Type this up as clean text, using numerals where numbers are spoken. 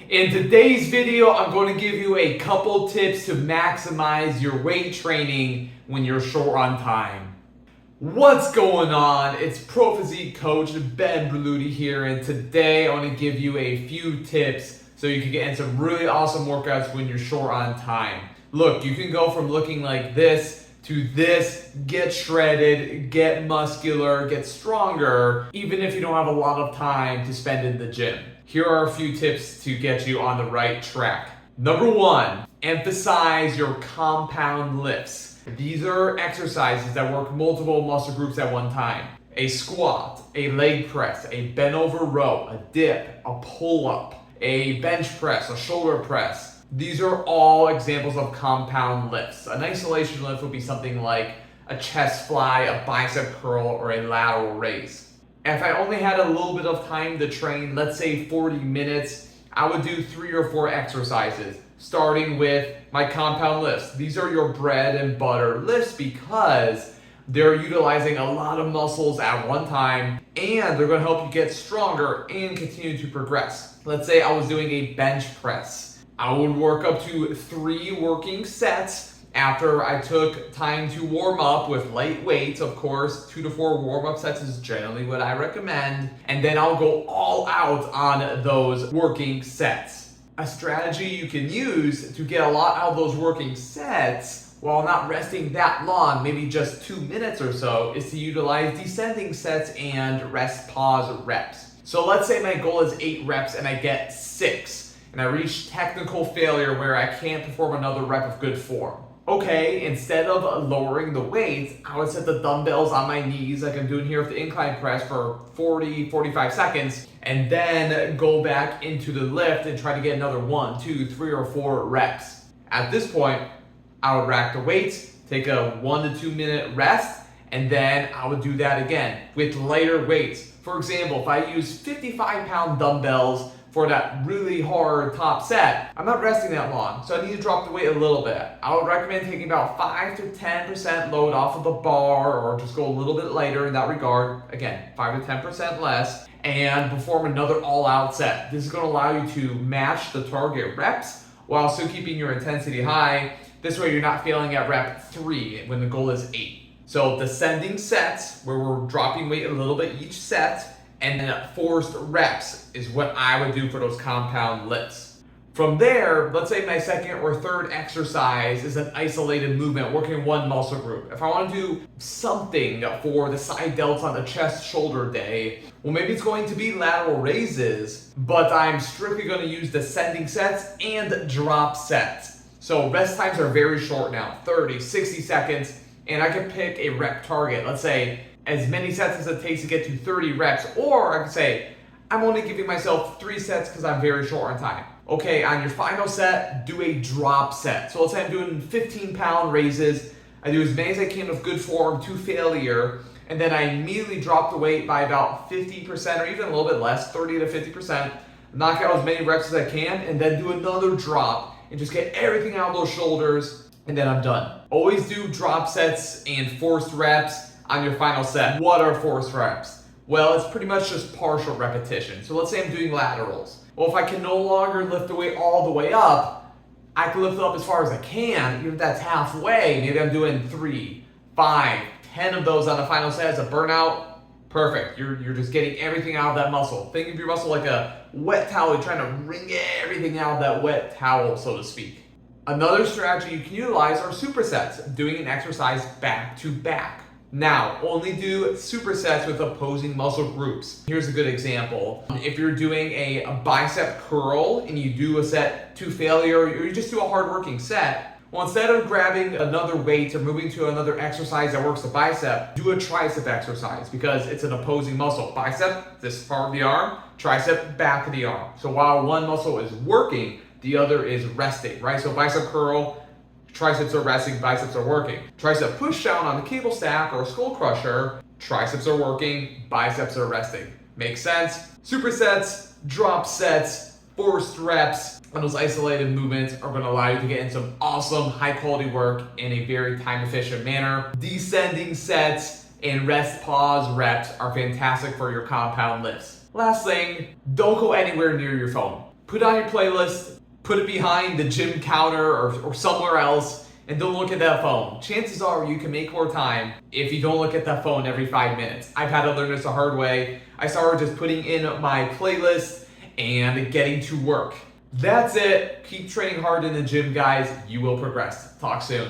In today's video, I'm going to give you a couple tips to maximize your weight training when you're short on time. What's going on? It's Pro Physique Coach Ben Berluti here, and today I want to give you a few tips so you can get in some really awesome workouts when you're short on time. Look, you can go from looking like this to this, get shredded, get muscular, get stronger, even if you don't have a lot of time to spend in the gym. Here are a few tips to get you on the right track. Number one, emphasize your compound lifts. These are exercises that work multiple muscle groups at one time. A squat, a leg press, a bent over row, a dip, a pull-up, a bench press, a shoulder press. These are all examples of compound lifts. An isolation lift would be something like a chest fly, a bicep curl, or a lateral raise. If I only had a little bit of time to train, let's say 40 minutes, I would do 3 or 4 exercises, starting with my compound lifts. These are your bread and butter lifts because they're utilizing a lot of muscles at one time, and they're going to help you get stronger and continue to progress. Let's say I was doing a bench press. I would work up to 3 working sets after I took time to warm up with light weights. Of course, 2 to 4 warm-up sets is generally what I recommend. And then I'll go all out on those working sets. A strategy you can use to get a lot out of those working sets while not resting that long, maybe just 2 minutes or so, is to utilize descending sets and rest pause reps. So let's say my goal is 8 reps and I get 6, and I reach technical failure where I can't perform another rep of good form. Okay, instead of lowering the weights, I would set the dumbbells on my knees like I'm doing here with the incline press for 45 seconds, and then go back into the lift and try to get another 1, 2, 3, or 4 reps. At this point, I would rack the weights, take a 1 to 2 minute rest, and then I would do that again with lighter weights. For example, if I use 55-pound dumbbells for that really hard top set, I'm not resting that long, so I need to drop the weight a little bit. I would recommend taking about 5 to 10% load off of the bar, or just go a little bit lighter in that regard. Again, 5 to 10% less, and perform another all-out set. This is going to allow you to match the target reps while still keeping your intensity high. This way you're not failing at rep 3 when the goal is 8. So descending sets, where we're dropping weight a little bit each set, and then forced reps is what I would do for those compound lifts. From there, let's say my second or third exercise is an isolated movement working one muscle group. If I want to do something for the side delts on the chest shoulder day, well, maybe it's going to be lateral raises, but I'm strictly going to use descending sets and drop sets. So rest times are very short now, 30, 60 seconds, and I can pick a rep target. Let's say as many sets as it takes to get to 30 reps, or I could say, I'm only giving myself 3 sets because I'm very short on time. Okay, on your final set, do a drop set. So let's say I'm doing 15-pound raises. I do as many as I can with good form to failure, and then I immediately drop the weight by about 50% or even a little bit less, 30 to 50%, knock out as many reps as I can, and then do another drop and just get everything out of those shoulders, and then I'm done. Always do drop sets and forced reps on your final set. What are forced reps? Well, it's pretty much just partial repetition. So let's say I'm doing laterals. Well, if I can no longer lift the weight all the way up, I can lift it up as far as I can, even if that's halfway. Maybe I'm doing 3, 5, 10 of those on the final set as a burnout. Perfect. You're just getting everything out of that muscle. Think of your muscle like a wet towel. You're trying to wring everything out of that wet towel, so to speak. Another strategy you can utilize are supersets, doing an exercise back to back. Now, only do supersets with opposing muscle groups. Here's a good example. If you're doing a bicep curl and you do a set to failure, or you just do a hard working set, well, instead of grabbing another weight or moving to another exercise that works the bicep, do a tricep exercise because it's an opposing muscle. Bicep, this part of the arm, tricep, back of the arm. So while one muscle is working, the other is resting, right? So bicep curl, triceps are resting, biceps are working. Tricep push down on the cable stack or skull crusher, triceps are working, biceps are resting. Makes sense? Supersets, drop sets, forced reps, and those isolated movements are going to allow you to get in some awesome high quality work in a very time efficient manner. Descending sets and rest pause reps are fantastic for your compound lifts. Last thing, don't go anywhere near your phone. Put on your playlist, put it behind the gym counter or somewhere else, and don't look at that phone. Chances are you can make more time if you don't look at that phone every 5 minutes. I've had to learn this the hard way. I started just putting in my playlist and getting to work. That's it. Keep training hard in the gym, guys. You will progress. Talk soon.